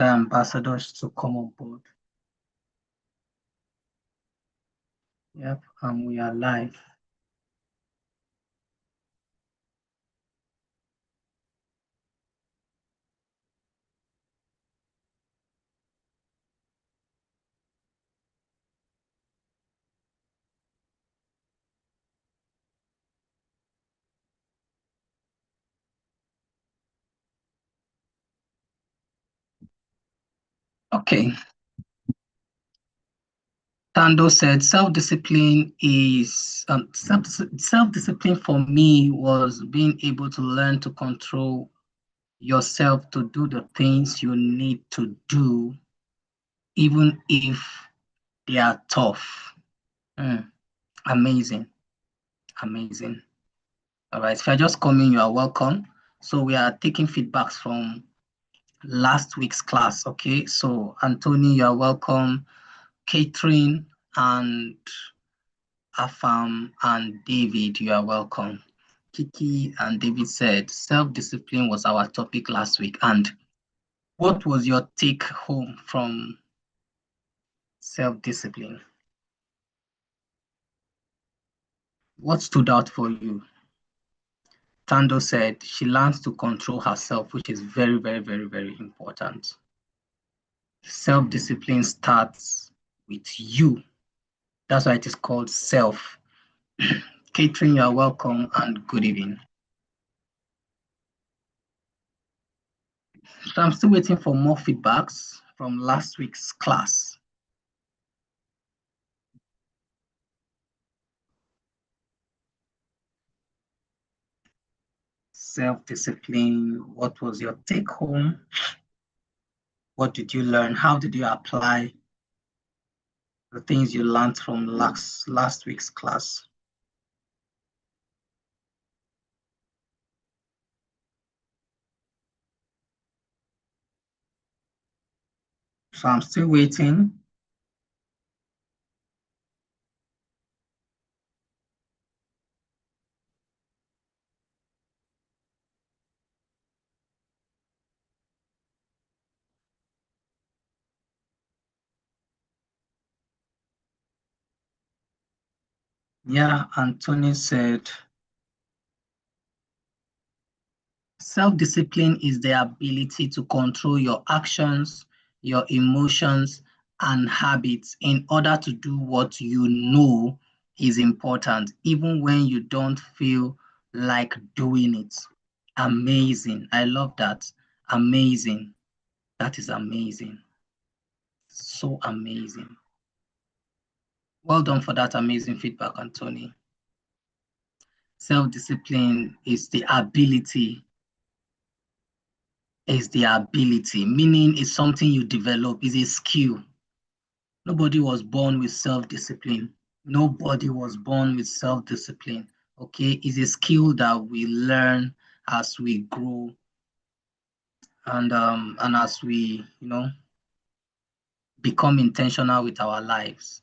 the ambassadors to come on board. Yep, and we are live. Okay. Tando said self-discipline is self-discipline for me was being able to learn to control yourself to do the things you need to do, even if they are tough. Amazing. Amazing. All right. If you're just coming, you are welcome. So we are taking feedbacks from last week's class. Okay. So Anthony, you are welcome. Catherine and Afam and David, you are welcome. Kiki and David said self-discipline was our topic last week. And what was your take home from self-discipline? What stood out for you? Tando said she learns to control herself, which is very, very, very, very important. Self-discipline starts with you. That's why it is called self. Catherine, you are welcome and good evening. So I'm still waiting for more feedbacks from last week's class. Self-discipline, what was your take home? What did you learn? How did you apply the things you learned from last week's class? So I'm still waiting. Yeah, Anthony said, self-discipline is the ability to control your actions, your emotions, and habits in order to do what you know is important, even when you don't feel like doing it. Amazing. I love that. Amazing. That is amazing. So amazing. Well done for that amazing feedback, Anthony. Self-discipline is the ability, meaning it's something you develop, is a skill. Nobody was born with self-discipline. Nobody was born with self-discipline. Okay, it's a skill that we learn as we grow and as we, become intentional with our lives.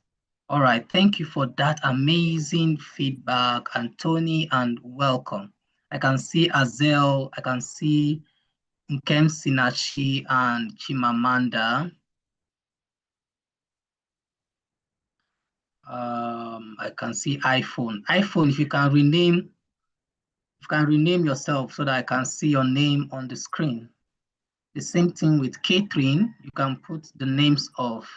All right, thank you for that amazing feedback, Anthony, and welcome. I can see Azel, I can see Nkem Sinachi and Chimamanda. I can see iPhone. iPhone, if you can rename yourself so that I can see your name on the screen. The same thing with Catherine. You can put the names of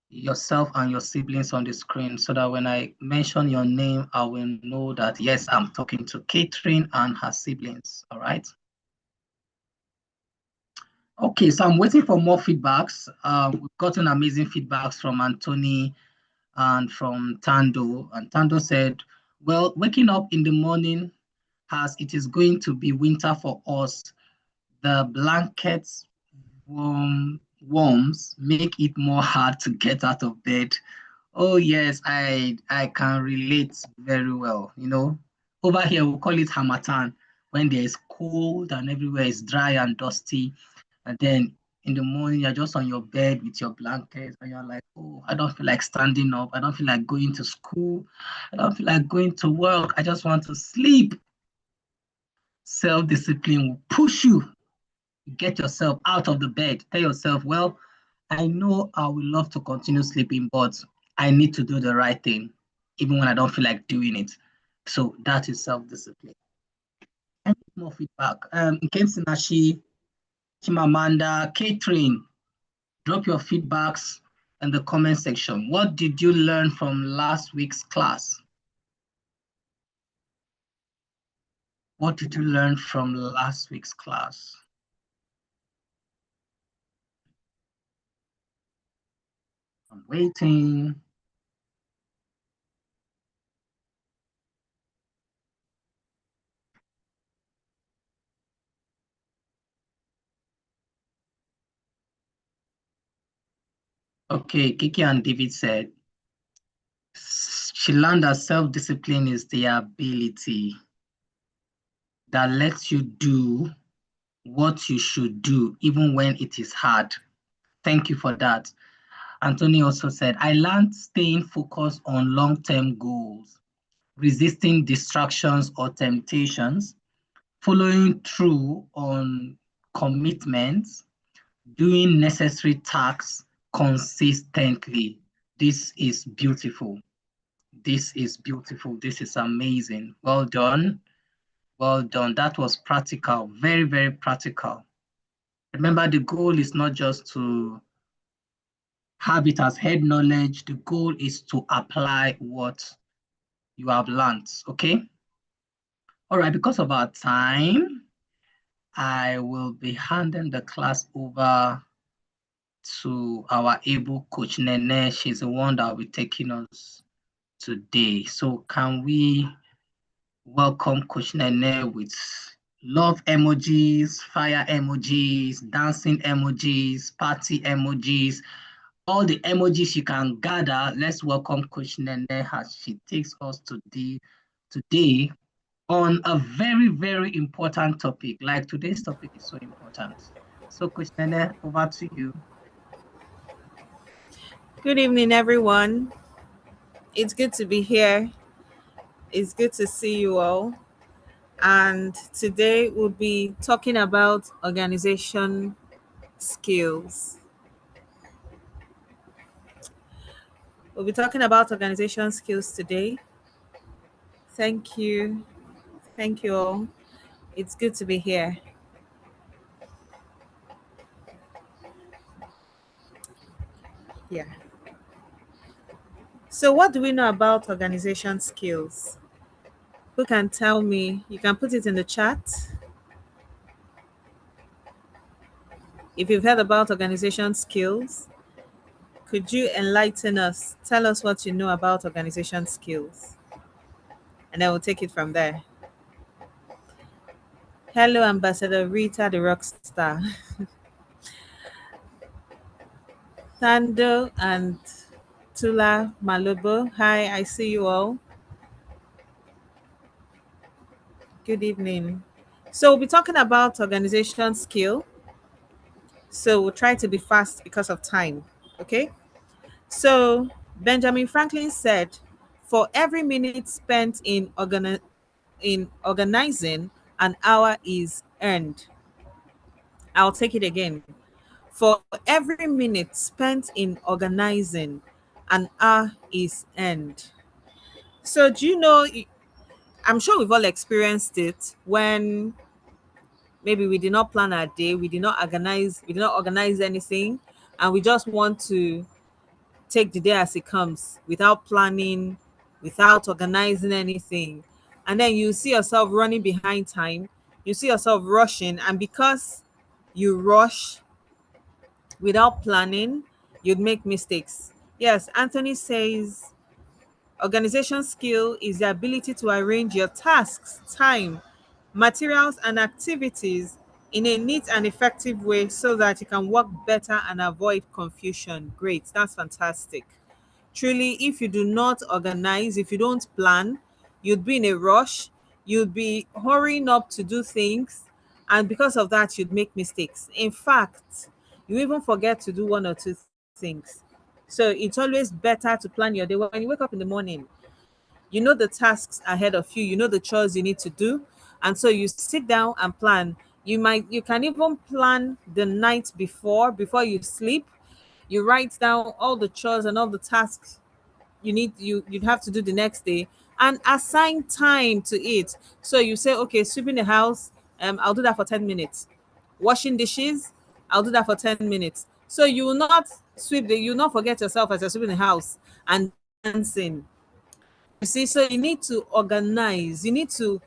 yourself and your siblings on the screen so that when I mention your name, I will know that, yes, I'm talking to Catherine and her siblings. All right. Okay, so I'm waiting for more feedbacks. We've gotten amazing feedbacks from Anthony and from Tando. And Tando said, well, waking up in the morning as it is going to be winter for us, the blankets warms make it more hard to get out of bed. Oh yes, I can relate very well. Over here we call it Hamatan when there is cold and everywhere is dry and dusty. And then in the morning, you're just on your bed with your blankets, and you're like, oh, I don't feel like standing up. I don't feel like going to school. I don't feel like going to work. I just want to sleep. Self-discipline will push you Get yourself out of the bed. Tell yourself, well, I know I would love to continue sleeping, but I need to do the right thing, even when I don't feel like doing it. So that is self-discipline. And more feedback. Nkem Sinashi, Chimamanda, Catherine, drop your feedbacks in the comment section. What did you learn from last week's class? What did you learn from last week's class? I'm waiting. Okay, Kiki and David said, she learned that self-discipline is the ability that lets you do what you should do, even when it is hard. Thank you for that. Anthony also said, I learned staying focused on long-term goals, resisting distractions or temptations, following through on commitments, doing necessary tasks consistently. This is beautiful. This is beautiful. This is amazing. Well done. Well done. That was practical. Very, very practical. Remember, the goal is not just to have it as head knowledge. The goal is to apply what you have learned. Okay? All right, because of our time, I will be handing the class over to our able coach, Nene. She's the one that will be taking us today. So can we welcome Coach Nene with love emojis, fire emojis, dancing emojis, party emojis, all the emojis you can gather. Let's welcome Coach Nene as she takes us today on a very, very important topic. Like today's topic is so important. So Coach Nene, over to you. Good evening, everyone. It's good to be here. It's good to see you all. And today we'll be talking about organization skills. We'll be talking about organization skills today. Thank you. Thank you all. It's good to be here. Yeah. So, what do we know about organization skills? Who can tell me? You can put it in the chat. If you've heard about organization skills, could you enlighten us? Tell us what you know about organization skills, and then we'll take it from there. Hello, Ambassador Rita, the rock star. Thando and Tula Malobo. Hi, I see you all. Good evening. So we'll be talking about organization skill. So we'll try to be fast because of time. Okay. So Benjamin Franklin said, for every minute spent in organizing, an hour is earned. I'll take it again. For every minute spent in organizing, an hour is earned. So, do you know? I'm sure we've all experienced it when maybe we did not plan our day, we did not organize anything, and we just want to take the day as it comes without planning, without organizing anything. And then you see yourself running behind time, you see yourself rushing, and because you rush without planning, you'd make mistakes. Yes, Anthony says organization skill is the ability to arrange your tasks, time, materials, and activities in a neat and effective way so that you can work better and avoid confusion. Great, that's fantastic. Truly, if you do not organize, if you don't plan, you'd be in a rush, you'd be hurrying up to do things, and because of that, you'd make mistakes. In fact, you even forget to do one or two things. So it's always better to plan your day. When you wake up in the morning, you know the tasks ahead of you, you know the chores you need to do. And so you sit down and plan. You can even plan the night before you sleep. You write down all the chores and all the tasks you'd have to do the next day, and assign time to it. So you say, okay, sweeping the house, I'll do that for 10 minutes. Washing dishes, I'll do that for 10 minutes. So you will not you will not forget yourself as you're sweeping the house and dancing. You see, so you need to organize. You need to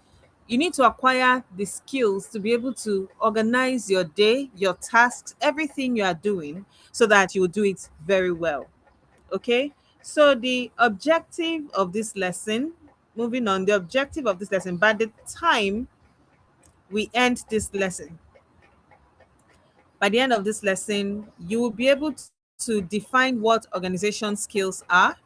acquire the skills to be able to organize your day, your tasks, everything you are doing, so that you will do it very well. Okay, so the objective of this lesson, moving on, the objective of this lesson, by the time we end this lesson, by the end of this lesson, you will be able to define what organization skills are.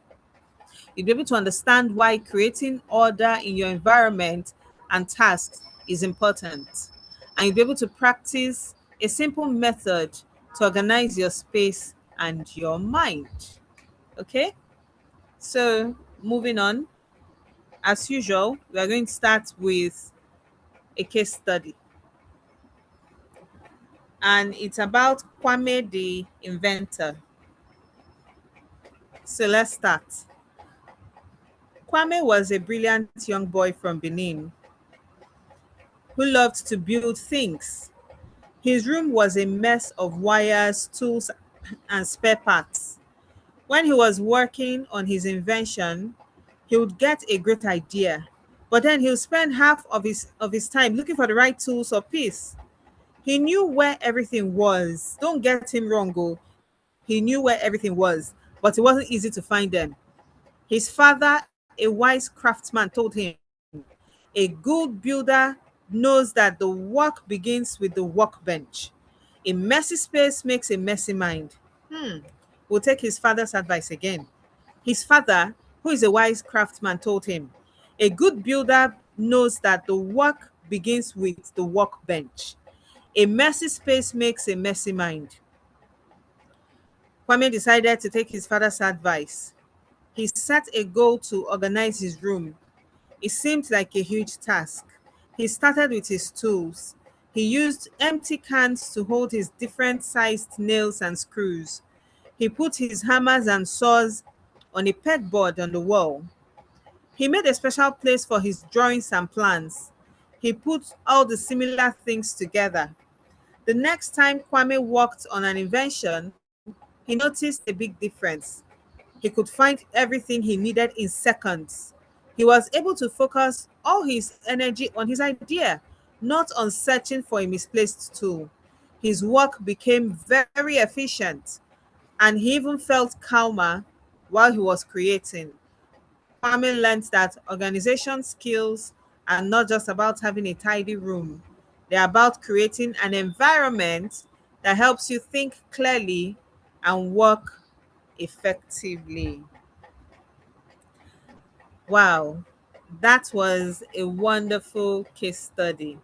You'll be able to understand why creating order in your environment and tasks is important. And you'll be able to practice a simple method to organize your space and your mind. Okay, so moving on, as usual, we are going to start with a case study. And it's about Kwame the inventor. So let's start. Kwame was a brilliant young boy from Benin who loved to build things. His room was a mess of wires, tools, and spare parts. When he was working on his invention, he would get a great idea, but then he would spend half of his time looking for the right tools or piece. He knew where everything was. Don't get him wrong, oh. He knew where everything was, but it wasn't easy to find them. His father, a wise craftsman, told him, a good builder knows that the work begins with the workbench. A messy space makes a messy mind. We'll take his father's advice again. His father, who is a wise craftsman, told him, a good builder knows that the work begins with the workbench. A messy space makes a messy mind. Kwame decided to take his father's advice. He set a goal to organize his room. It seemed like a huge task. He started with his tools. He used empty cans to hold his different sized nails and screws. He put his hammers and saws on a pegboard on the wall. He made a special place for his drawings and plans. He put all the similar things together. The next time Kwame worked on an invention, he noticed a big difference. He could find everything he needed in seconds. He was able to focus all his energy on his idea, not on searching for a misplaced tool. His work became very efficient, and he even felt calmer while he was creating. Kwame learned that organization skills are not just about having a tidy room, they're about creating an environment that helps you think clearly and work effectively. Wow, that was a wonderful case study.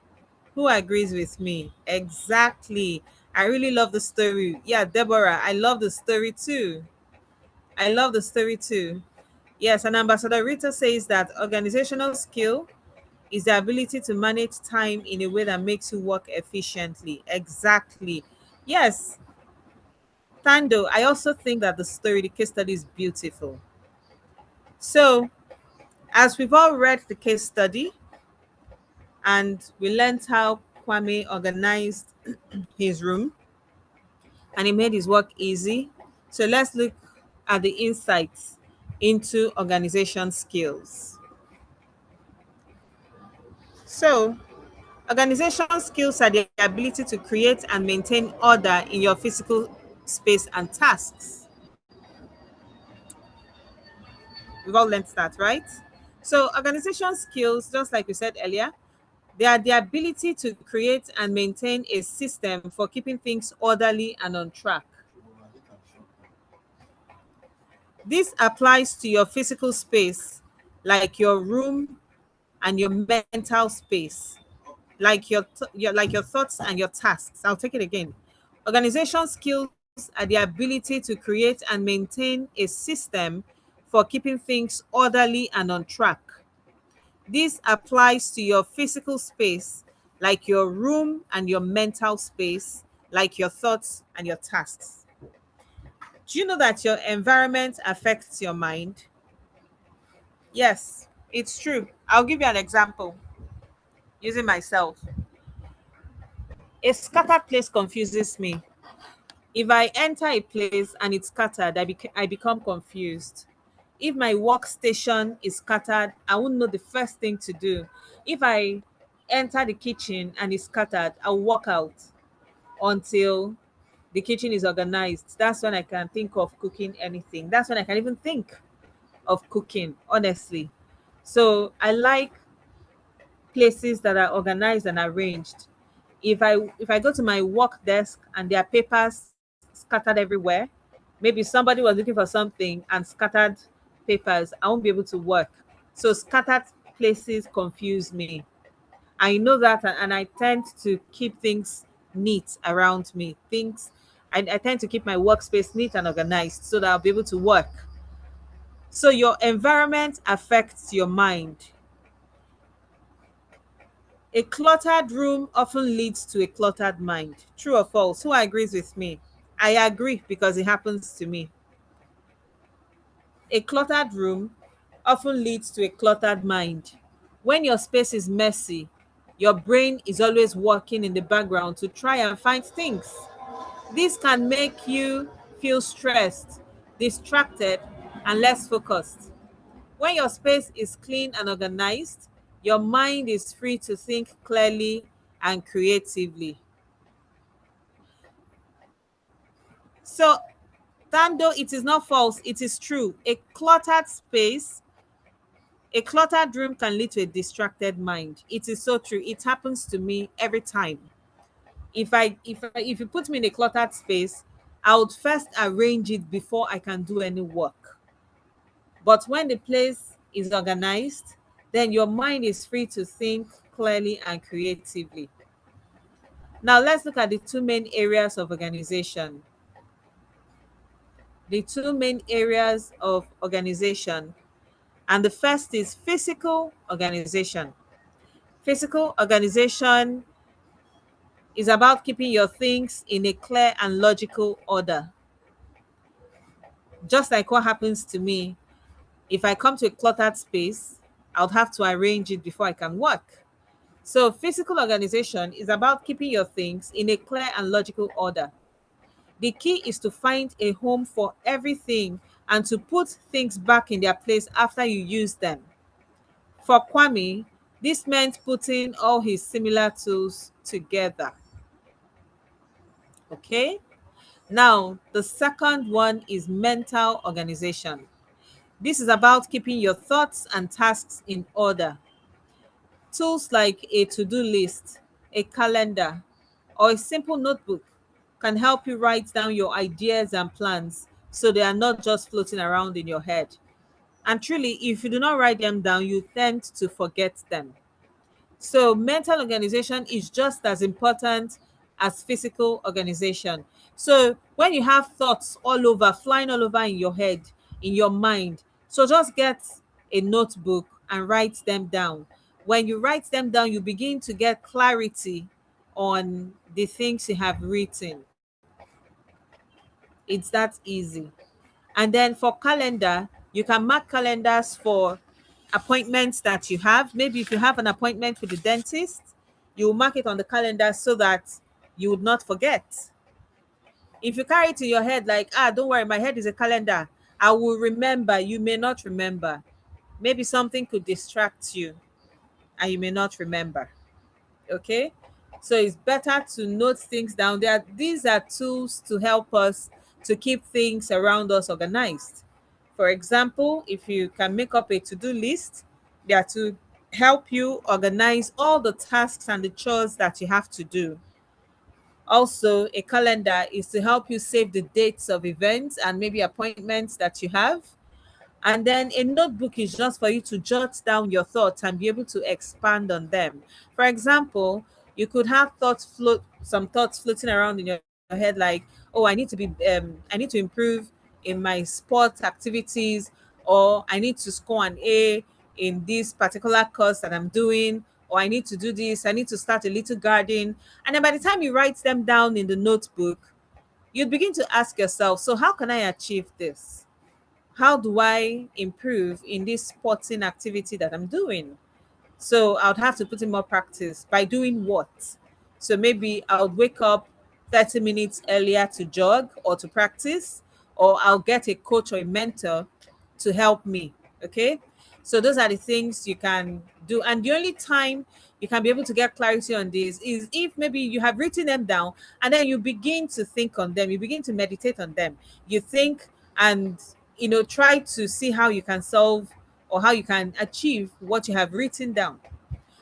Who agrees with me? Exactly. I really love the story. Yeah, Deborah, I love the story too. I love the story too. Yes, and Ambassador Rita says that organizational skill is the ability to manage time in a way that makes you work efficiently. Exactly. Yes, Tando, I also think that the case study is beautiful. So, as we've all read the case study and we learned how Kwame organized his room and he made his work easy. So, let's look at the insights into organization skills. So, organization skills are the ability to create and maintain order in your physical space and tasks. We've all learned that, right? So, organization skills, just like we said earlier, they are the ability to create and maintain a system for keeping things orderly and on track. This applies to your physical space, like your room and your mental space, like your thoughts and your tasks. I'll take it again. Organization skills are the ability to create and maintain a system for keeping things orderly and on track. This applies to your physical space, like your room and your mental space, like your thoughts and your tasks. Do you know that your environment affects your mind? Yes, it's true. I'll give you an example using myself. A scattered place confuses me. If I enter a place and it's scattered, I become confused. If my workstation is scattered, I won't know the first thing to do. If I enter the kitchen and it's scattered, I'll walk out until the kitchen is organized. That's when I can think of cooking anything. That's when I can even think of cooking, honestly. So I like places that are organized and arranged. If I go to my work desk and there are papers scattered everywhere, maybe somebody was looking for something and scattered papers, I won't be able to work. So scattered places confuse me. I know that, and I tend to keep things neat around me. I tend to keep my workspace neat and organized so that I'll be able to work. So your environment affects your mind. A cluttered room often leads to a cluttered mind. True or false? Who agrees with me? I agree because it happens to me. A cluttered room often leads to a cluttered mind. When your space is messy, your brain is always working in the background to try and find things. This can make you feel stressed, distracted, and less focused. When your space is clean and organized, your mind is free to think clearly and creatively. So, Tando, it is not false, it is true. A cluttered room can lead to a distracted mind. It is so true. It happens to me every time. If you put me in a cluttered space, I would first arrange it before I can do any work. But when the place is organized, then your mind is free to think clearly and creatively. Now let's look at the two main areas of organization. The two main areas of organization, and the first is physical organization. Physical organization is about keeping your things in a clear and logical order. Just like what happens to me, if I come to a cluttered space, I would have to arrange it before I can work. So, physical organization is about keeping your things in a clear and logical order. The key is to find a home for everything and to put things back in their place after you use them. For Kwame, this meant putting all his similar tools together. Okay? Now, the second one is mental organization. This is about keeping your thoughts and tasks in order. Tools like a to do list, a calendar, or a simple notebook can help you write down your ideas and plans so they are not just floating around in your head. And truly, if you do not write them down, you tend to forget them. So, mental organization is just as important as physical organization. So, when you have thoughts all over, flying all over in your head, in your mind, so just get a notebook and write them down. When you write them down, you begin to get clarity on the things you have written. It's that easy. And then for calendar, you can mark calendars for appointments that you have. Maybe if you have an appointment with the dentist, you will mark it on the calendar so that you would not forget. If you carry it in your head like, don't worry, my head is a calendar, I will remember, you may not remember. Maybe something could distract you and you may not remember. Okay, so it's better to note things down. These are tools to help us to keep things around us organized. For example, if you can make up a to-do list, they are to help you organize all the tasks and the chores that you have to do. Also, a calendar is to help you save the dates of events and maybe appointments that you have. And then a notebook is just for you to jot down your thoughts and be able to expand on them. For example, you could have some thoughts floating around in your head, like, oh, I need to improve in my sports activities, or I need to score an A in this particular course that I'm doing, or I need to do this, I need to start a little garden. And then by the time you write them down in the notebook, you begin to ask yourself, so how can I achieve this? How do I improve in this sporting activity that I'm doing? So I would have to put in more practice by doing what? So maybe I would wake up 30 minutes earlier to jog or to practice, or I'll get a coach or a mentor to help me. Okay. So those are the things you can do. And the only time you can be able to get clarity on this is if maybe you have written them down and then you begin to think on them, you begin to meditate on them. You think and try to see how you can solve or how you can achieve what you have written down.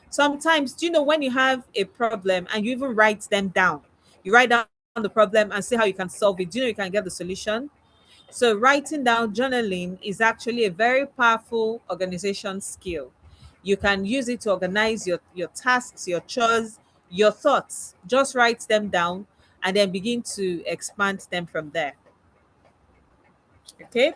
Sometimes, do you know when you have a problem and you even write them down, you write down the problem and see how you can solve it? Do you know you can get the solution? So, writing down, journaling is actually a very powerful organization skill. You can use it to organize your tasks, your chores, your thoughts. Just write them down and then begin to expand them from there. Okay.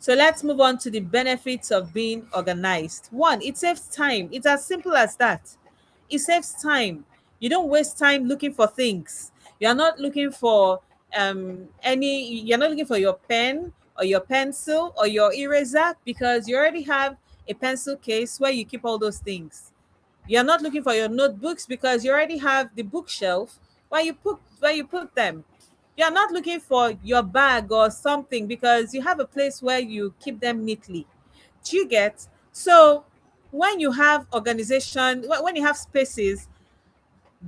So let's move on to the benefits of being organized. One, it saves time. It's as simple as that. It saves time. You don't waste time looking for things. You're not looking for you're not looking for your pen or your pencil or your eraser because you already have a pencil case where you keep all those things. You're not looking for your notebooks because you already have the bookshelf where you put them. You're not looking for your bag or something because you have a place where you keep them neatly. Do you get? So when you have organization, when you have spaces,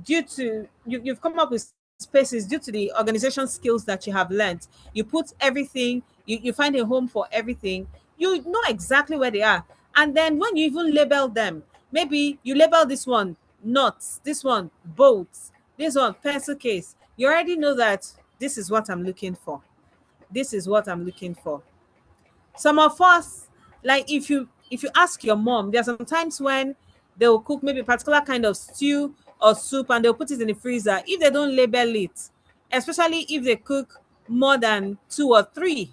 you've come up with spaces due to the organization skills that you have learned. You put everything, you find a home for everything. You know exactly where they are. And then when you even label them, maybe you label this one nuts, this one bolts, this one pencil case. You already know that this is what I'm looking for. This is what I'm looking for. Some of us, like if you ask your mom, there are some times when they'll cook maybe a particular kind of stew or soup and they'll put it in the freezer. If they don't label it, especially if they cook more than two or three,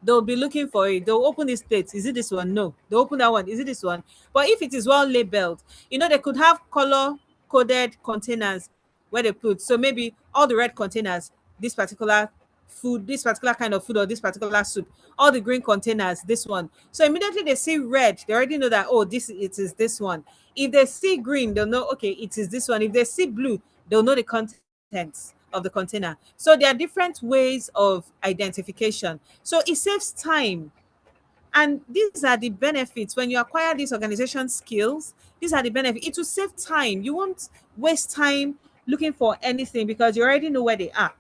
they'll be looking for it. They'll open this plate. Is it this one? No. They'll open that one. Is it this one? But if it is well labeled, they could have color coded containers where they put. So maybe all the red containers, this particular food, this particular kind of food, or this particular soup. All the green containers, this one. So immediately they see red, they already know that, oh, it is this one. If they see green, they'll know, okay, it is this one. If they see blue, they'll know the contents of the container. So there are different ways of identification. So it saves time. And these are the benefits when you acquire these organization skills. These are the benefits. It will save time. You won't waste time looking for anything because you already know where they are.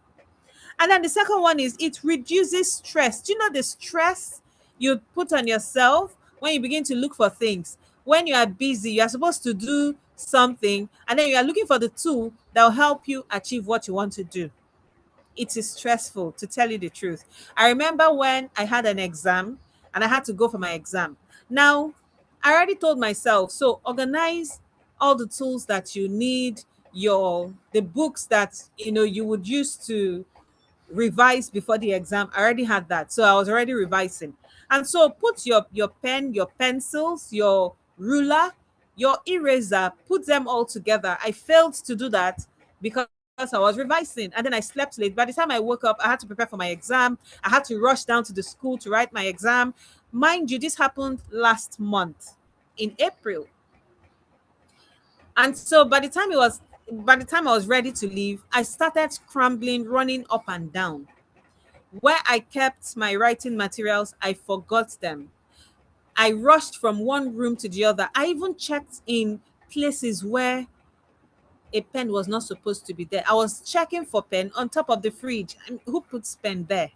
And then the second one is it reduces stress. Do you know the stress you put on yourself when you begin to look for things? When you are busy, you are supposed to do something, and then you are looking for the tool that will help you achieve what you want to do. It is stressful, to tell you the truth. I remember when I had an exam and I had to go for my exam. Now, I already told myself, so organize all the tools that you need, the books that you would use to revise before the exam. I already had that. So I was already revising. And so put your pen, your pencils, your ruler, your eraser, put them all together. I failed to do that because I was revising and then I slept late. By the time I woke up, I had to prepare for my exam. I had to rush down to the school to write my exam. Mind you, this happened last month in April. And so by the time I was ready to leave, I started scrambling, running up and down. Where I kept my writing materials, I forgot them. I rushed from one room to the other. I even checked in places where a pen was not supposed to be there. I was checking for pen on top of the fridge. And who puts pen there?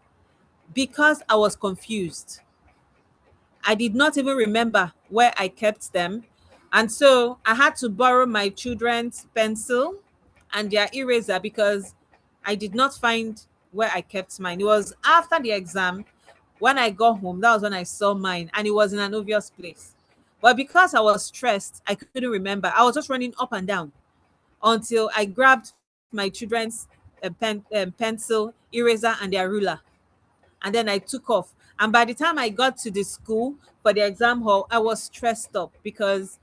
Because I was confused. I did not even remember where I kept them. And so I had to borrow my children's pencil and their eraser because I did not find where I kept mine. It was after the exam when I got home. That was when I saw mine, and it was in an obvious place. But because I was stressed, I couldn't remember. I was just running up and down until I grabbed my children's pencil, eraser, and their ruler, and then I took off. And by the time I got to the school for the exam hall, I was stressed up because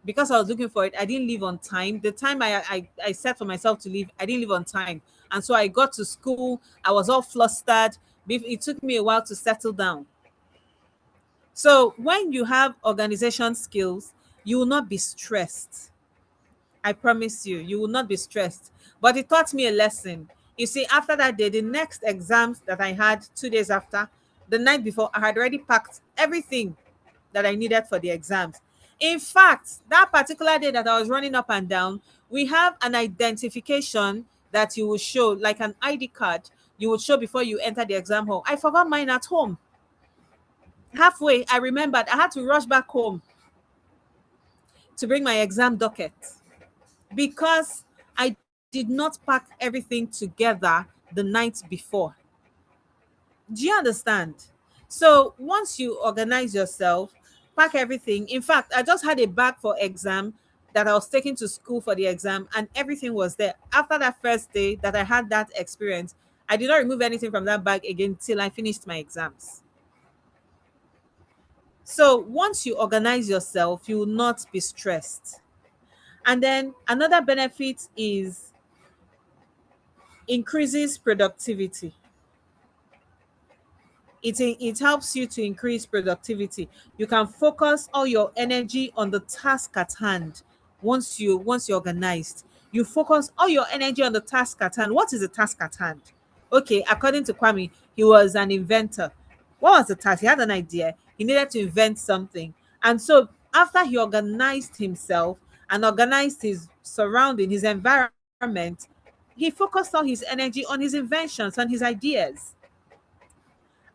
because I was looking for it, I didn't leave on time. The time I set for myself to leave, I didn't leave on time. And so I got to school, I was all flustered. It took me a while to settle down. So when you have organization skills, you will not be stressed. I promise you, you will not be stressed. But it taught me a lesson. You see, after that day, the next exams that I had 2 days after, the night before, I had already packed everything that I needed for the exams. In fact, that particular day that I was running up and down, we have an identification that you will show, like an ID card, you will show before you enter the exam hall. I forgot mine at home. Halfway, I remembered I had to rush back home to bring my exam docket because I did not pack everything together the night before. Do you understand? So once you organize yourself, pack everything. In fact, I just had a bag for exam that I was taking to school for the exam, and everything was there. After that first day that I had that experience, I did not remove anything from that bag again till I finished my exams. So once you organize yourself, you will not be stressed. And then another benefit is increases productivity. It helps you to increase productivity. You can focus all your energy on the task at hand. Once you're organized, you focus all your energy on the task at hand. What is the task at hand? Okay, according to Kwame, he was an inventor. What was the task? He had an idea. He needed to invent something. And so after he organized himself and organized his surrounding, his environment, he focused all his energy on his inventions and his ideas.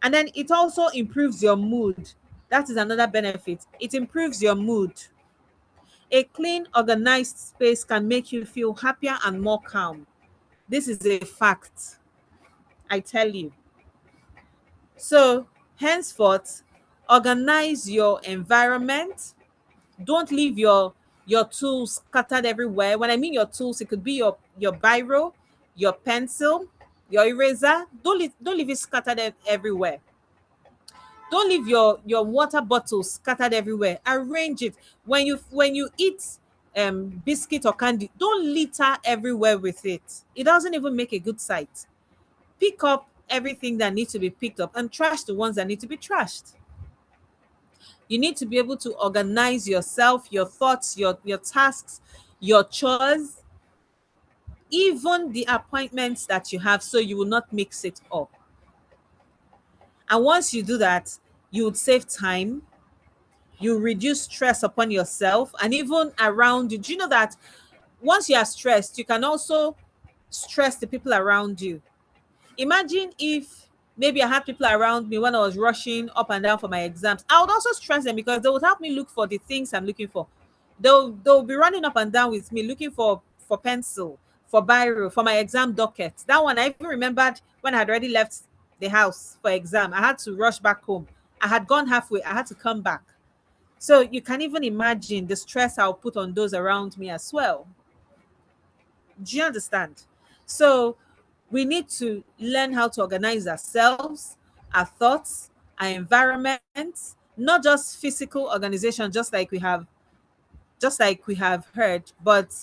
And then it also improves your mood. That is another benefit. It improves your mood. A clean, organized space can make you feel happier and more calm. This is a fact, I tell you. So, henceforth, organize your environment. Don't leave your tools scattered everywhere. When I mean your tools, it could be your biro, your pencil, your eraser. Don't leave it scattered everywhere. Don't leave your water bottles scattered everywhere. Arrange it. When you eat biscuit or candy, don't litter everywhere with it. It doesn't even make a good sight. Pick up everything that needs to be picked up and trash the ones that need to be trashed. You need to be able to organize yourself, your thoughts, your tasks, your chores, even the appointments that you have, so you will not mix it up. And once you do that, you would save time, you reduce stress upon yourself and even around you. Do you know that once you are stressed, you can also stress the people around you? Imagine if maybe I had people around me when I was rushing up and down for my exams. I would also stress them because they would help me look for the things I'm looking for. They'll be running up and down with me looking for pencil, for biro, for my exam docket. That one I even remembered when I had already left the house for exam. I had to rush back home. I had gone halfway. I had to come back. So you can even imagine the stress I'll put on those around me as well. Do you understand? So we need to learn how to organize ourselves, our thoughts, our environment, not just physical organization, just like we have heard, but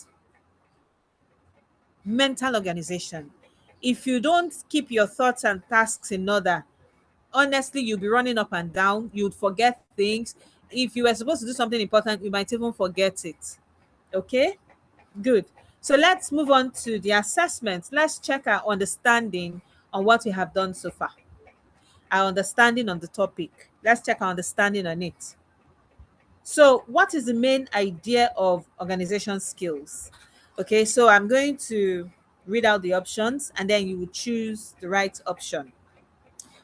mental organization. If you don't keep your thoughts and tasks in order, honestly, you'll be running up and down. You'd forget things. If you were supposed to do something important, you might even forget it. Okay, good. So let's move on to the assessment. Let's check our understanding on what we have done so far. Our understanding on the topic. Let's check our understanding on it. So, what is the main idea of organization skills? Okay, so I'm going to read out the options and then you will choose the right option.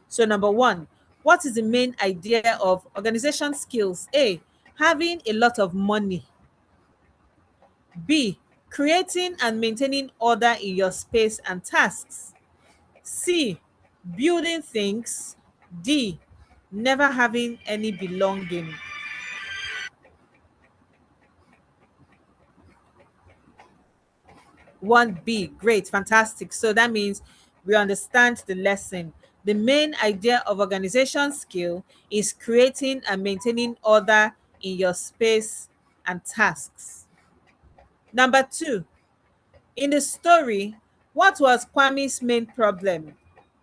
So, number one, what is the main idea of organization skills? A, having a lot of money. B, creating and maintaining order in your space and tasks. C, building things. D, never having any belonging. 1B, great, fantastic. So that means we understand the lesson. The main idea of organization skill is creating and maintaining order in your space and tasks. Number 2, in the story, what was Kwame's main problem?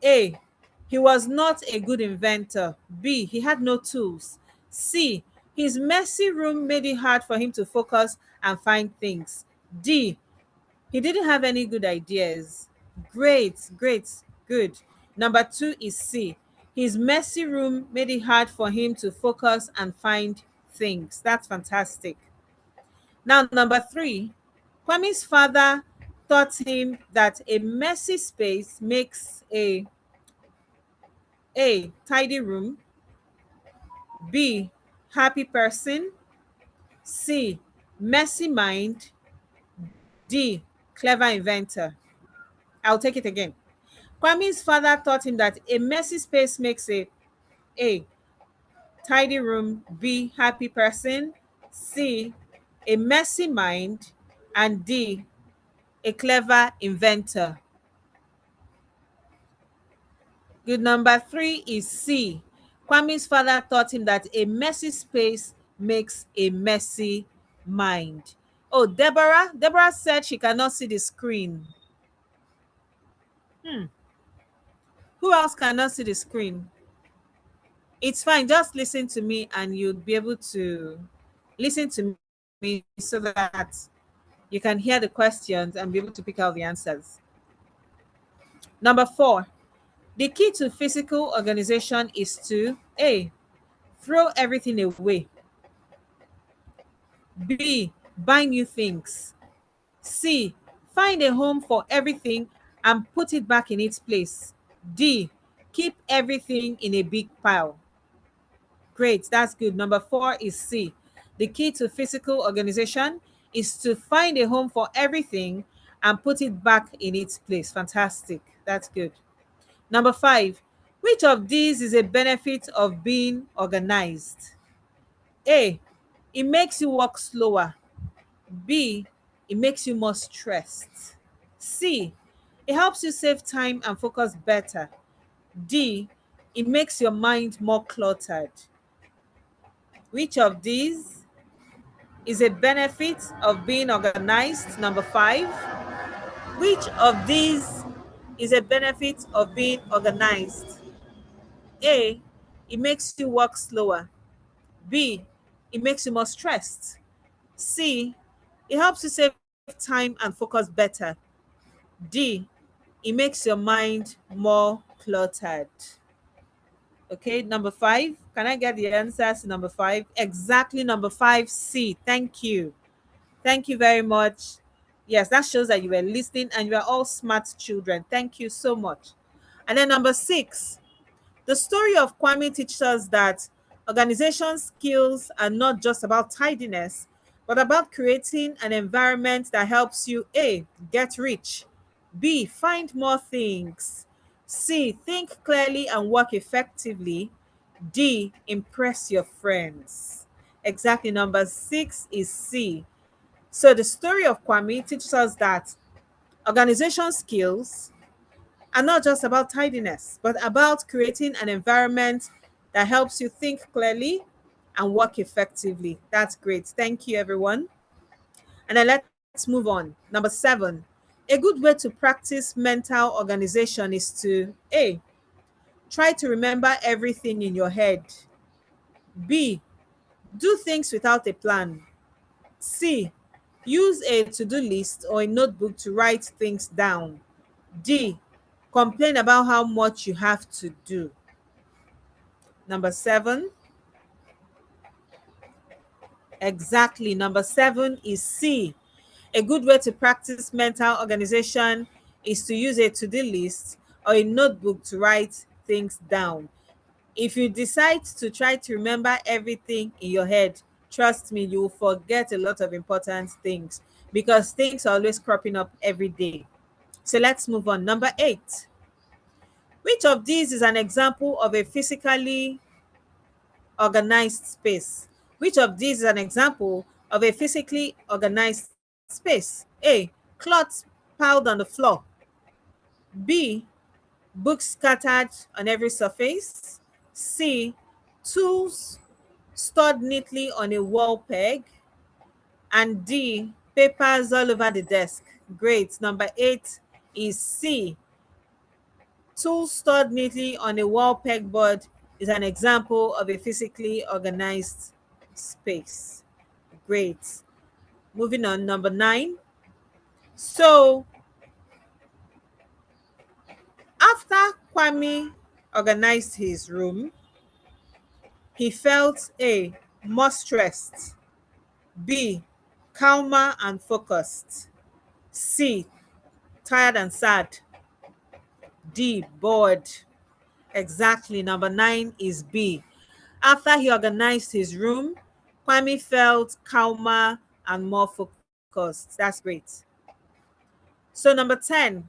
A, he was not a good inventor. B, he had no tools. C, his messy room made it hard for him to focus and find things. D, he didn't have any good ideas. Great, great, good. Number 2 is C. His messy room made it hard for him to focus and find things. That's fantastic. Now, number 3, Kwame's father taught him that a messy space makes a tidy room, B, happy person, C, messy mind, D, clever inventor. I'll take it again. Kwame's father taught him that a messy space makes A, tidy room, B, happy person, C, a messy mind, and D, a clever inventor. Good. Number 3 is C. Kwame's father taught him that a messy space makes a messy mind. Oh, Deborah said she cannot see the screen. Who else cannot see the screen? It's fine. Just listen to me and you'll be able to listen to me so that you can hear the questions and be able to pick out the answers. Number 4, the key to physical organization is to A, throw everything away. B, buy new things. C, find a home for everything and put it back in its place. D, keep everything in a big pile. Great, that's good. Number 4 is C. The key to physical organization is to find a home for everything and put it back in its place. Fantastic. That's good. Number 5, which of these is a benefit of being organized? A, it makes you work slower. B, it makes you more stressed. C, it helps you save time and focus better. D, it makes your mind more cluttered. Which of these is a benefit of being organized? Number 5. Which of these is a benefit of being organized? A, it makes you work slower. B, it makes you more stressed. C, it helps you save time and focus better. D, it makes your mind more cluttered. Okay, number 5. Can I get the answers to number 5? Exactly, number 5, C. Thank you. Thank you very much. Yes, that shows that you were listening and you are all smart children. Thank you so much. And then number 6, the story of Kwame teaches us that organization skills are not just about tidiness, but about creating an environment that helps you A, get rich, B, find more things, C, think clearly and work effectively, D, impress your friends. Exactly, number 6 is C. So the story of Kwame teaches us that organization skills are not just about tidiness, but about creating an environment that helps you think clearly and work effectively. That's great. Thank you, everyone. And then let's move on. Number 7, a good way to practice mental organization is to A, try to remember everything in your head. B, do things without a plan. C, use a to-do list or a notebook to write things down. D, complain about how much you have to do. Number 7. Exactly. Number 7 is C. A good way to practice mental organization is to use a to-do list or a notebook to write things down. If you decide to try to remember everything in your head, trust me, you will forget a lot of important things because things are always cropping up every day. So let's move on. Number 8. Which of these is an example of a physically organized space? Which of these is an example of a physically organized space? A, cloths piled on the floor. B, books scattered on every surface. C, tools stored neatly on a wall peg. And D, papers all over the desk. Great. Number 8 is C, tools stored neatly on a wall pegboard is an example of a physically organized space. Great. Moving on, number 9. So after Kwame organized his room, he felt A, more stressed, B, calmer and focused, C, tired and sad, D, bored. Exactly. Number 9 is B. After he organized his room, Kwame felt calmer and more focused. That's great. So, number 10,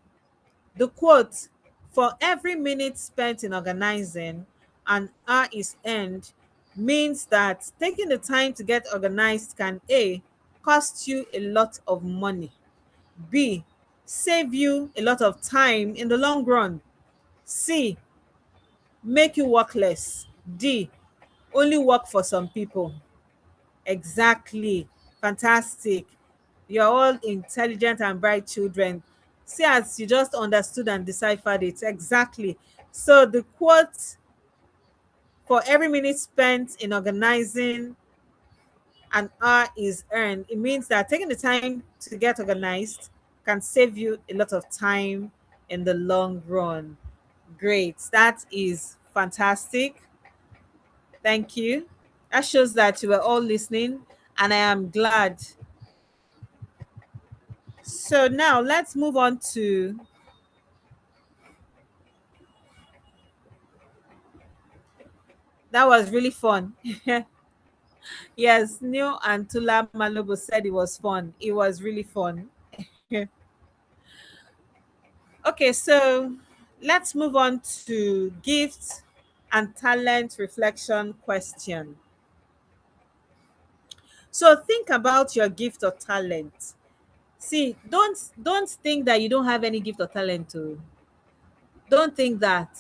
the quote, for every minute spent in organizing, an hour is earned, means that taking the time to get organized can A, cost you a lot of money, B, save you a lot of time in the long run, C, make you work less, D, only work for some people. Exactly. Fantastic. You're all intelligent and bright children. See, as you just understood and deciphered it. Exactly. So the quote, for every minute spent in organizing, an hour is earned. It means that taking the time to get organized can save you a lot of time in the long run. Great. That is fantastic. Thank you. That shows that you were all listening, and I am glad. So now let's move on to, that was really fun. Yes, Neil and Tula Malobo said it was fun. It was really fun. Okay, so let's move on to gifts and talent reflection question. So think about your gift or talent. See, don't think that you don't have any gift or talent to. Don't think that.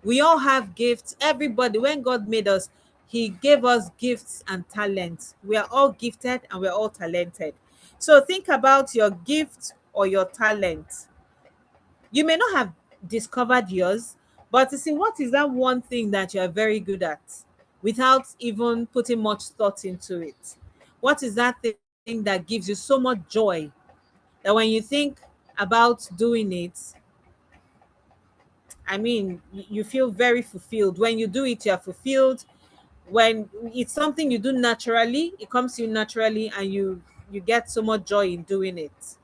We all have gifts. Everybody, when God made us, he gave us gifts and talents. We are all gifted and we're all talented. So think about your gift or your talent. You may not have discovered yours, but you see, what is that one thing that you are very good at without even putting much thought into it? What is that thing that gives you so much joy that when you think about doing it, I mean, you feel very fulfilled. When you do it, you're fulfilled. When it's something you do naturally, it comes to you naturally, and you get so much joy in doing it.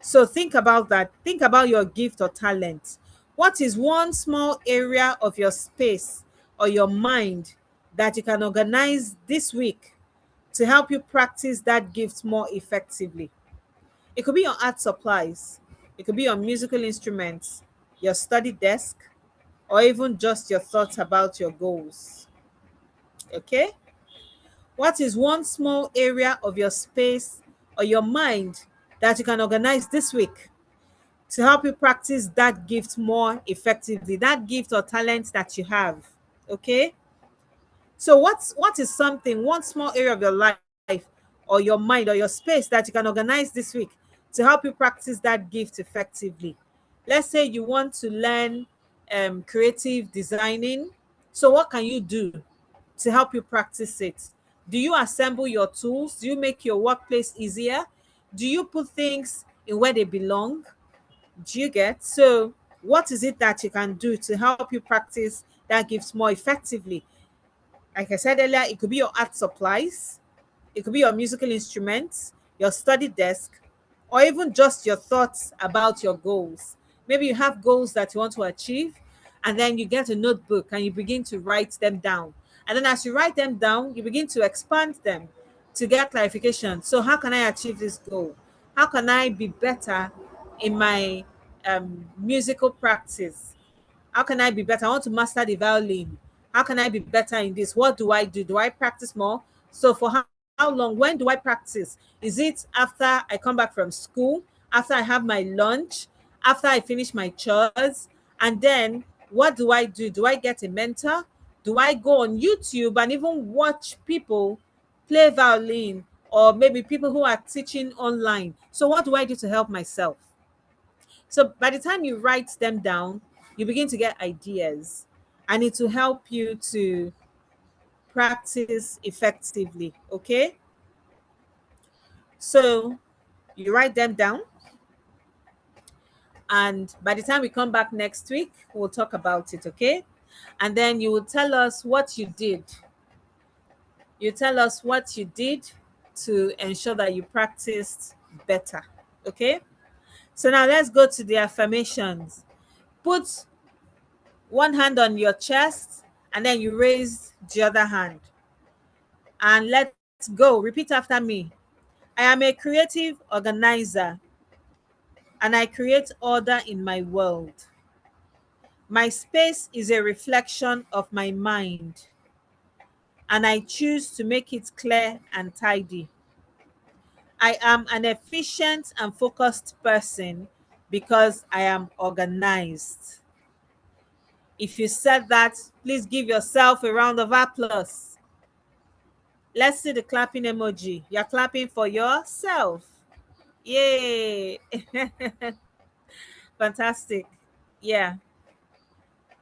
So think about that. Think about your gift or talent. What is one small area of your space or your mind that you can organize this week to help you practice that gift more effectively? It could be your art supplies, it could be your musical instruments, your study desk, or even just your thoughts about your goals. Okay? What is one small area of your space or your mind that you can organize this week to help you practice that gift more effectively, that gift or talent that you have? Okay? So what is something, one small area of your life or your mind or your space that you can organize this week to help you practice that gift effectively? Let's say you want to learn creative designing. So what can you do to help you practice it? Do you assemble your tools? Do you make your workplace easier? Do you put things in where they belong? Do you get? So what is it that you can do to help you practice that gift more effectively? Like I said earlier, it could be your art supplies, it could be your musical instruments, your study desk, or even just your thoughts about your goals. Maybe you have goals that you want to achieve, and then you get a notebook and you begin to write them down. And then as you write them down, you begin to expand them to get clarification. So, how can I achieve this goal? How can I be better in my musical practice? How can I be better? I want to master the violin. How can I be better in this? What do I do? Do I practice more? So for how long? When do I practice? Is it after I come back from school? After I have my lunch? After I finish my chores? And then what do I do? Do I get a mentor? Do I go on YouTube and even watch people play violin, or maybe people who are teaching online. So what do I do to help myself? So by the time you write them down, you begin to get ideas, and it will help you to practice effectively. Okay. So you write them down, and by the time we come back next week, we'll talk about it. Okay. And then you will tell us what you did. You tell us what you did to ensure that you practiced better. Okay. So now let's go to the affirmations. Put one hand on your chest, and then you raise the other hand. And let's go. Repeat after me. I am a creative organizer, and I create order in my world. My space is a reflection of my mind, and I choose to make it clear and tidy. I am an efficient and focused person because I am organized. If you said that, please give yourself a round of applause. Let's see the clapping emoji. You're clapping for yourself. Yay! Fantastic. Yeah.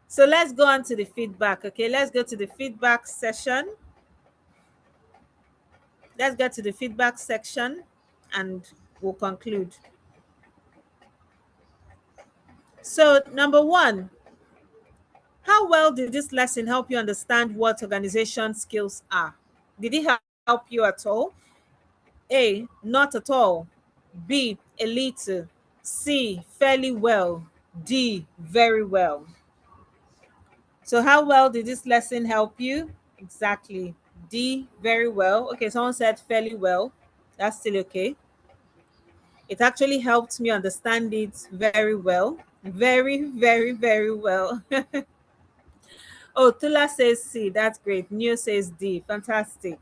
So let's go on to the feedback. Okay, let's go to the feedback session. Let's get to the feedback section and we'll conclude. So, number one, how well did this lesson help you understand what organization skills are? Did it help you at all? A, not at all. B, a little. C, fairly well. D, very well. So how well did this lesson help you? Exactly. D, very well. Okay, someone said fairly well. That's still okay. It actually helped me understand it very well. Very, very, very well. Oh, Tula says C. That's great. Neo says D. Fantastic.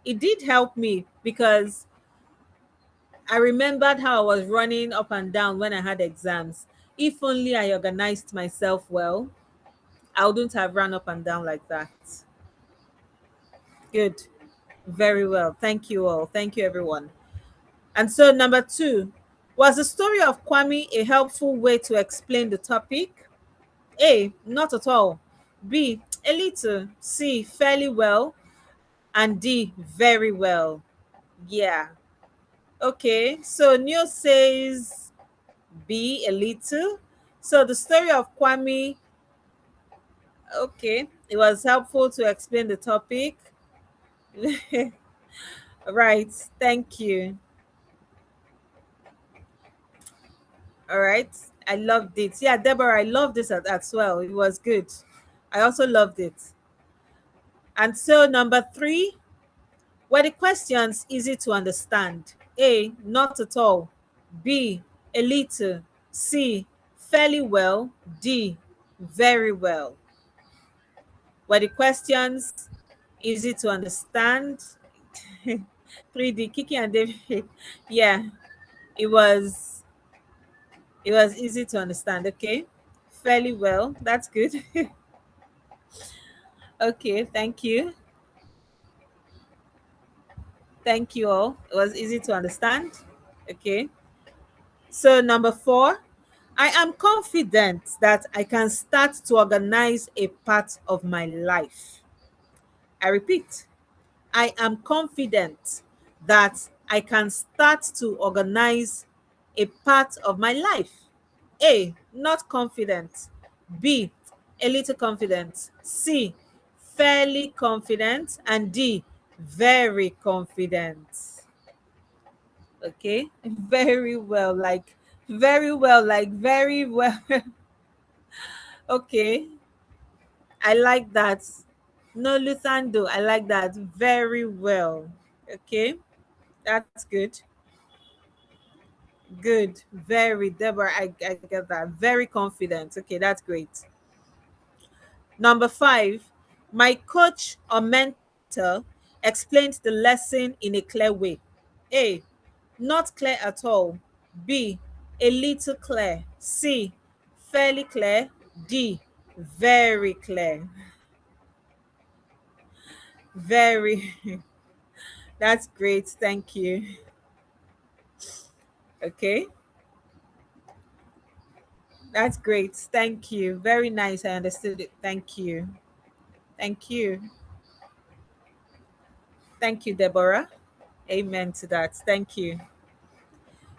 It did help me because I remembered how I was running up and down when I had exams. If only I organized myself well, I wouldn't have run up and down like that. Good. Very well. Thank you all. Thank you, everyone. And so, number two, was the story of Kwame a helpful way to explain the topic? A, not at all. B, a little. C, fairly well. And D, very well. Yeah. Okay. So, Neil says B, a little. So, the story of Kwame, okay, it was helpful to explain the topic. Right. Thank you. All right. I loved it. Yeah, Deborah, I loved this as well. It was good. I also loved it. And so, number three, were the questions easy to understand? A, not at all. B, a little. C, fairly well. D, very well. Were the questions easy to understand? 3D, Kiki and David. Yeah, it was easy to understand. Okay. Fairly well. That's good. Okay, thank you. Thank you all. It was easy to understand. Okay. So, number four, I am confident that I can start to organize a part of my life. I repeat, I am confident that I can start to organize a part of my life. A, not confident. B, a little confident. C, fairly confident. And D, very confident. Okay, very well, like very well, like very well. Okay, I like that. No, Luthando, I like that very well. Okay, that's good. Good, very, Deborah. I get that. Very confident. Okay, that's great. Number five, my coach or mentor explained the lesson in a clear way. A, not clear at all. B, a little clear. C, fairly clear. D, very clear. Very. That's great. Thank you. Okay. That's great. Thank you. Very nice. I understood it. Thank you. Thank you. Thank you, Deborah. Amen to that. Thank you.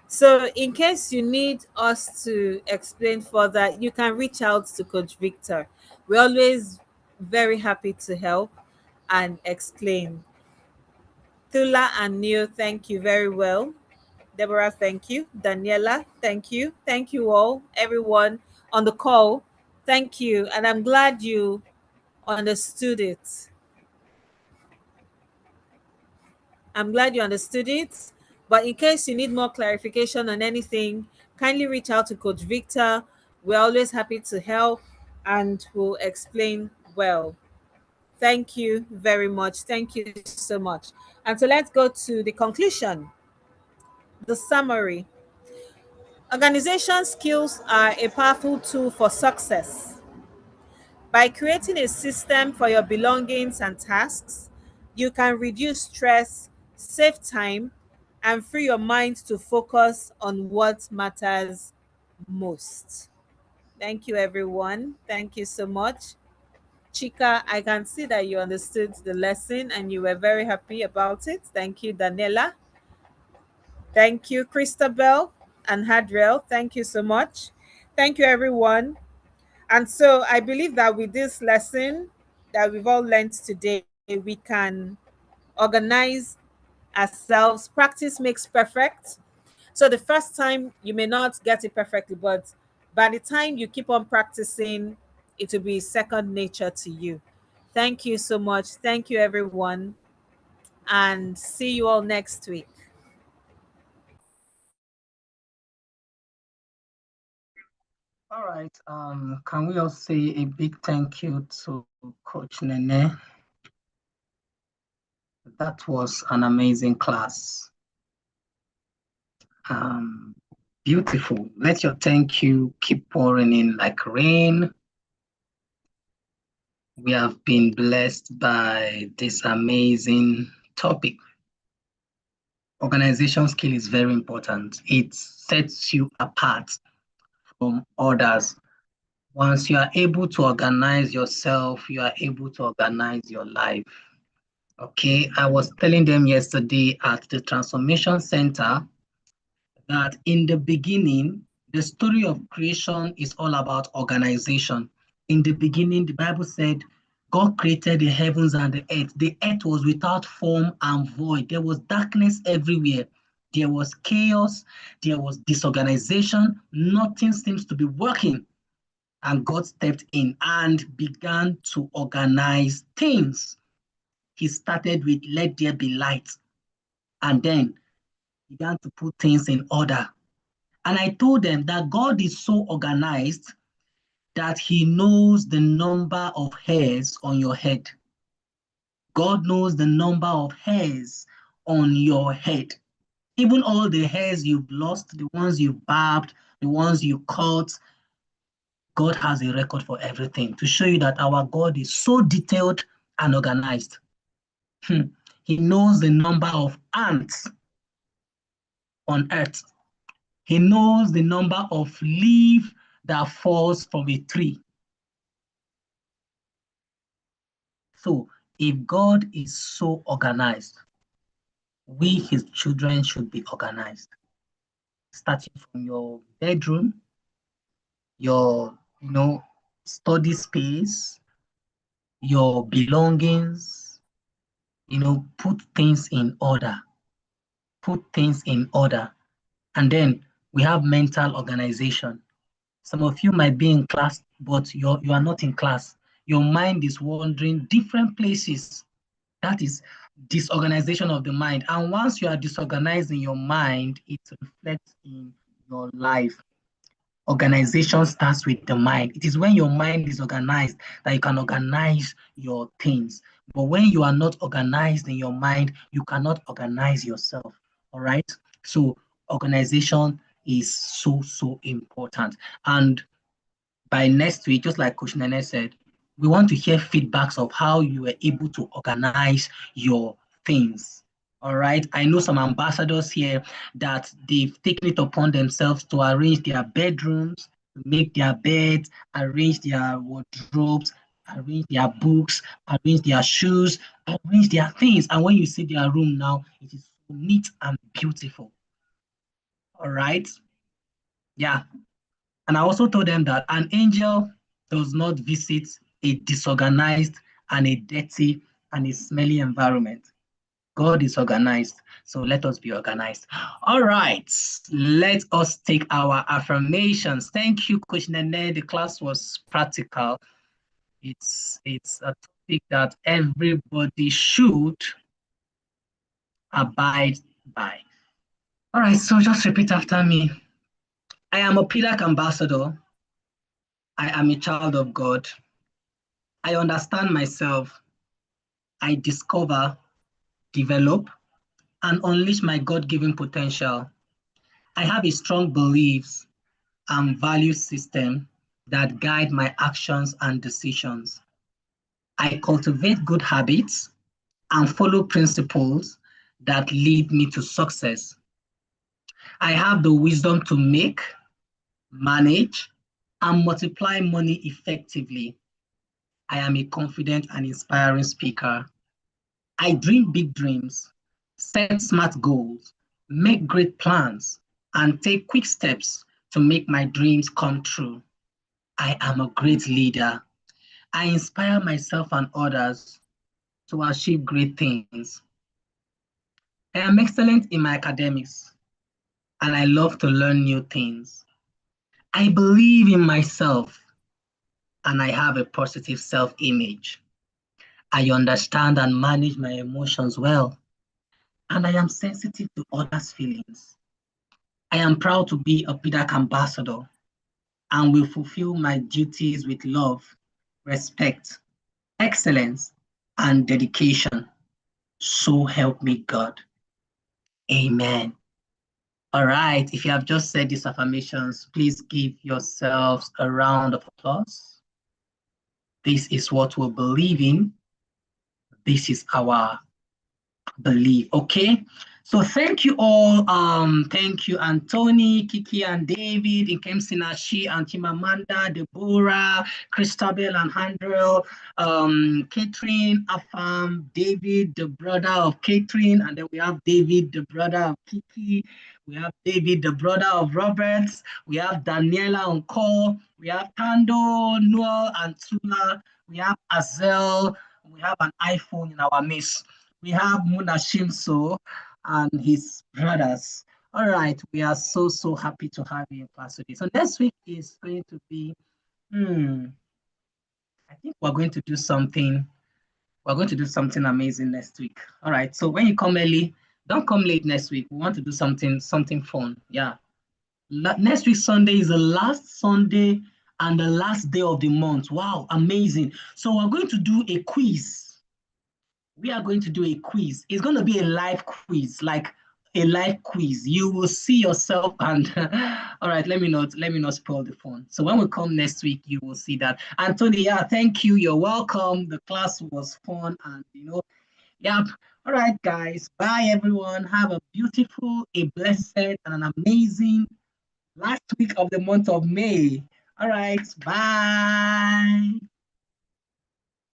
So, in case you need us to explain further, you can reach out to Coach Victor. We're always very happy to help and explain. Thula and Neil, thank you very well. Deborah, thank you. Daniela, thank you. Thank you all, everyone on the call. Thank you. And I'm glad you understood it. I'm glad you understood it. But in case you need more clarification on anything, kindly reach out to Coach Victor. We're always happy to help and we'll explain well. Thank you very much. Thank you so much. And so let's go to the conclusion, the summary. Organization skills are a powerful tool for success. By creating a system for your belongings and tasks, you can reduce stress, save time, and free your mind to focus on what matters most. Thank you, everyone. Thank you so much. Chika, I can see that you understood the lesson and you were very happy about it. Thank you, Daniela. Thank you, Christabel and Hadriel. Thank you so much. Thank you, everyone. And so I believe that with this lesson that we've all learned today, we can organize ourselves. Practice makes perfect. So the first time you may not get it perfectly, but by the time you keep on practicing, it will be second nature to you. Thank you so much. Thank you, everyone. And see you all next week. All right. Can we all say a big thank you to Coach Nene? That was an amazing class. Beautiful. Let your thank you keep pouring in like rain. We have been blessed by this amazing topic. Organization skill is very important. It sets you apart from others. Once you are able to organize yourself, you are able to organize your life. Okay, I was telling them yesterday at the Transformation Center that in the beginning, the story of creation is all about organization. In the beginning, the Bible said, God created the heavens and the earth. The earth was without form and void. There was darkness everywhere. There was chaos. There was disorganization. Nothing seems to be working. And God stepped in and began to organize things. He started with, let there be light. And then began to put things in order. And I told them that God is so organized that he knows the number of hairs on your head. God knows the number of hairs on your head. Even all the hairs you've lost, the ones you barbed, the ones you cut, God has a record for everything to show you that our God is so detailed and organized. He knows the number of ants on earth. He knows the number of leaves that falls from a tree. So if God is so organized, we, his children, should be organized. Starting from your bedroom, your, study space, your belongings, put things in order. Put things in order. And then we have mental organization. Some of you might be in class, but you are not in class. Your mind is wandering different places. That is disorganization of the mind. And once you are disorganized in your mind, it reflects in your life. Organization starts with the mind. It is when your mind is organized that you can organize your things. But when you are not organized in your mind, you cannot organize yourself. All right. So organization is so, so important. And by next week, just like Coach Nene said, we want to hear feedbacks of how you were able to organize your things. All right. I know some ambassadors here that they've taken it upon themselves to arrange their bedrooms, make their beds, arrange their wardrobes, arrange their books, arrange their shoes, arrange their things. And when you see their room now, it is so neat and beautiful. All right. Yeah. And I also told them that an angel does not visit a disorganized and a dirty and a smelly environment. God is organized, so let us be organized. All right, let us take our affirmations. Thank you, Coach Nene. The class was practical. It's a topic that everybody should abide by. All right, so just repeat after me. I am a PDAC ambassador. I am a child of God. I understand myself. I discover, develop, and unleash my God-given potential. I have a strong beliefs and value system that guide my actions and decisions. I cultivate good habits and follow principles that lead me to success. I have the wisdom to make, manage, and multiply money effectively. I am a confident and inspiring speaker. I dream big dreams, set smart goals, make great plans, and take quick steps to make my dreams come true. I am a great leader. I inspire myself and others to achieve great things. I am excellent in my academics, and I love to learn new things. I believe in myself, and I have a positive self-image. I understand and manage my emotions well, and I am sensitive to others' feelings. I am proud to be a PDAC ambassador and will fulfill my duties with love, respect, excellence, and dedication. So help me God. Amen. All right, if you have just said these affirmations, please give yourselves a round of applause. This is what we believe in. This is our belief, okay? So thank you all. Thank you, Anthony, Kiki, and David, Nkem Sinashi, and Chimamanda, Deborah, Christabel, and Handrel, Catherine, Afam, David, the brother of Catherine, and then we have David, the brother of Kiki. We have David, the brother of Roberts. We have Daniela on call. We have Tando, Noel, and Tula. We have Azel. We have an iPhone in our midst. We have Muna Shimso and his brothers. All right, we are so happy to have you in class today. So next week is going to be, I think we're going to do something. We're going to do something amazing next week. All right, so when you come early, don't come late next week. We want to do something fun. Yeah. Next week, Sunday is the last Sunday and the last day of the month. Wow, amazing. So we're going to do a quiz. We are going to do a quiz. It's going to be a live quiz, like a live quiz. You will see yourself and all right, let me not spoil the fun. So when we come next week, you will see that. Anthony, yeah, thank you. You're welcome. The class was fun and yep. All right, guys. Bye, everyone. Have a beautiful, a blessed, and an amazing last week of the month of May. All right. Bye.